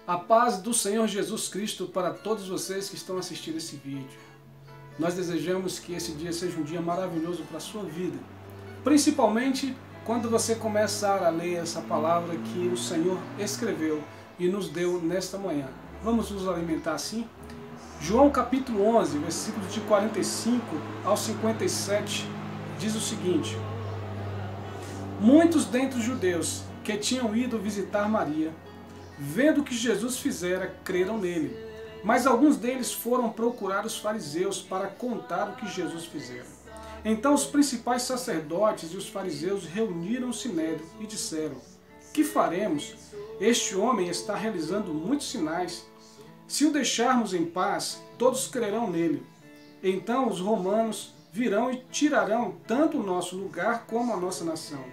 A paz do Senhor Jesus Cristo para todos vocês que estão assistindo esse vídeo. Nós desejamos que esse dia seja um dia maravilhoso para a sua vida. Principalmente quando você começar a ler essa palavra que o Senhor escreveu e nos deu nesta manhã. Vamos nos alimentar assim? João capítulo 11, versículos de 45 ao 57, diz o seguinte: Muitos dentre os judeus que tinham ido visitar Maria, vendo o que Jesus fizera, creram nele. Mas alguns deles foram procurar os fariseus para contar o que Jesus fizera. Então os principais sacerdotes e os fariseus reuniram o sinédrio e disseram: Que faremos? Este homem está realizando muitos sinais. Se o deixarmos em paz, todos crerão nele. Então os romanos virão e tirarão tanto o nosso lugar como a nossa nação.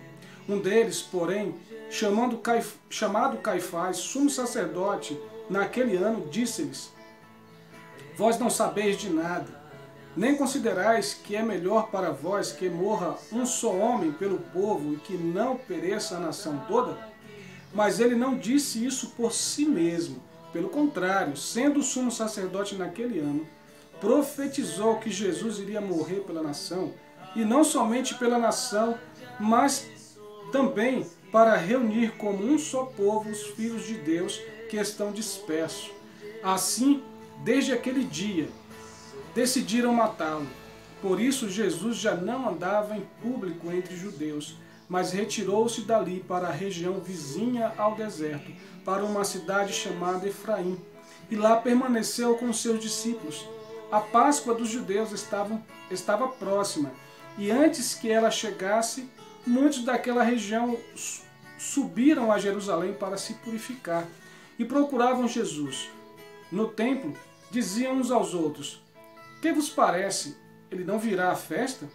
Um deles, porém, chamado Caifás, sumo sacerdote, naquele ano, disse-lhes: Vós não sabeis de nada, nem considerais que é melhor para vós que morra um só homem pelo povo e que não pereça a nação toda? Mas ele não disse isso por si mesmo. Pelo contrário, sendo o sumo sacerdote naquele ano, profetizou que Jesus iria morrer pela nação, e não somente pela nação, mas também para reunir como um só povo os filhos de Deus que estão dispersos. Assim, desde aquele dia, decidiram matá-lo. Por isso, Jesus já não andava em público entre judeus, mas retirou-se dali para a região vizinha ao deserto, para uma cidade chamada Efraim, e lá permaneceu com seus discípulos. A Páscoa dos judeus estava próxima, e antes que ela chegasse, muitos daquela região subiram a Jerusalém para se purificar e procuravam Jesus. No templo, diziam uns aos outros: Que vos parece? Ele não virá à festa?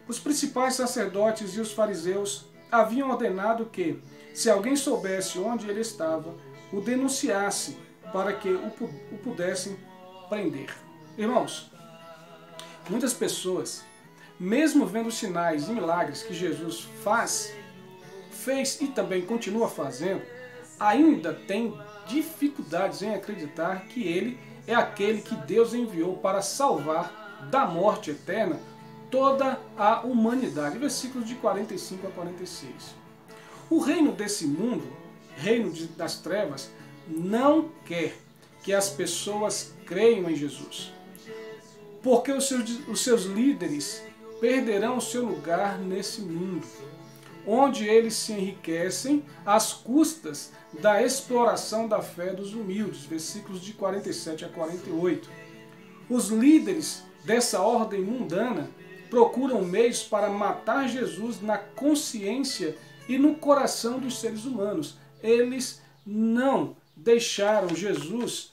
Os principais sacerdotes e os fariseus haviam ordenado que, se alguém soubesse onde ele estava, o denunciasse para que o pudessem prender. Irmãos, muitas pessoas, mesmo vendo os sinais e milagres que Jesus fez e também continua fazendo, ainda têm dificuldades em acreditar que ele é aquele que Deus enviou para salvar da morte eterna toda a humanidade. Versículos de 45 a 46. O reino desse mundo, reino das trevas, não quer que as pessoas creiam em Jesus, porque os seus líderes perderão o seu lugar nesse mundo, onde eles se enriquecem às custas da exploração da fé dos humildes. Versículos de 47 a 48. Os líderes dessa ordem mundana procuram meios para matar Jesus na consciência e no coração dos seres humanos. Eles não deixaram Jesus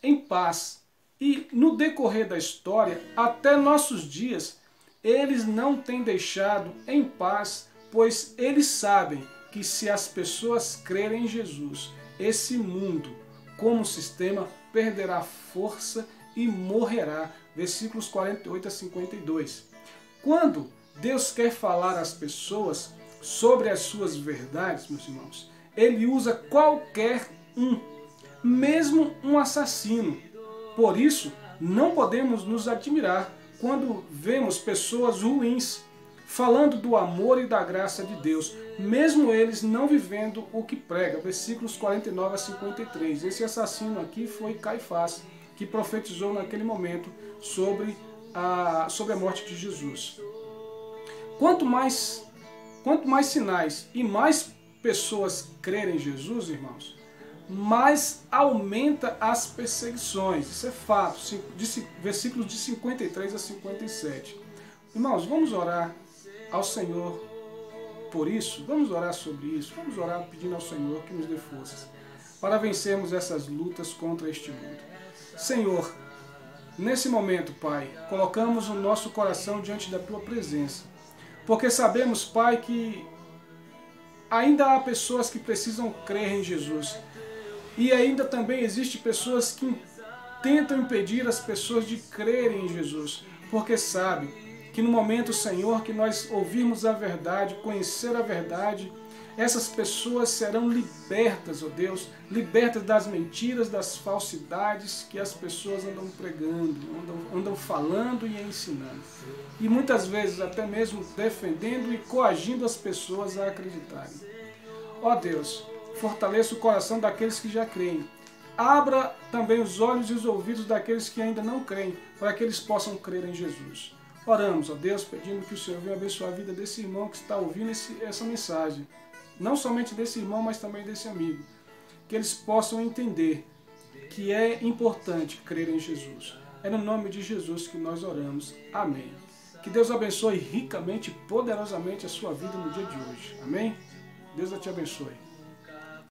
em paz. E no decorrer da história, até nossos dias, eles não têm deixado em paz, pois eles sabem que se as pessoas crerem em Jesus, esse mundo, como sistema, perderá força e morrerá. Versículos 48 a 52. Quando Deus quer falar às pessoas sobre as suas verdades, meus irmãos, Ele usa qualquer um, mesmo um assassino. Por isso, não podemos nos admirar quando vemos pessoas ruins falando do amor e da graça de Deus, mesmo eles não vivendo o que prega. Versículos 49 a 53. Esse assassino aqui foi Caifás, que profetizou naquele momento sobre a morte de Jesus. Quanto mais sinais e mais pessoas crerem em Jesus, irmãos, mais aumenta as perseguições. Isso é fato. Versículos de 53 a 57. Irmãos, vamos orar ao Senhor por isso. Vamos orar sobre isso. Vamos orar pedindo ao Senhor que nos dê forças para vencermos essas lutas contra este mundo. Senhor, nesse momento, Pai, colocamos o nosso coração diante da Tua presença, porque sabemos, Pai, que ainda há pessoas que precisam crer em Jesus. E ainda também existem pessoas que tentam impedir as pessoas de crerem em Jesus, porque sabem que no momento, Senhor, que nós ouvirmos a verdade, conhecer a verdade, Essas pessoas serão libertas, ó Deus, libertas das mentiras, das falsidades que as pessoas andam pregando, andam falando e ensinando. E muitas vezes até mesmo defendendo e coagindo as pessoas a acreditarem. Ó Deus, fortaleça o coração daqueles que já creem. Abra também os olhos e os ouvidos daqueles que ainda não creem, para que eles possam crer em Jesus. Oramos, ó Deus, pedindo que o Senhor venha abençoar a vida desse irmão que está ouvindo essa mensagem. Não somente desse irmão, mas também desse amigo. Que eles possam entender que é importante crer em Jesus. É no nome de Jesus que nós oramos. Amém. Que Deus abençoe ricamente e poderosamente a sua vida no dia de hoje. Amém? Deus te abençoe.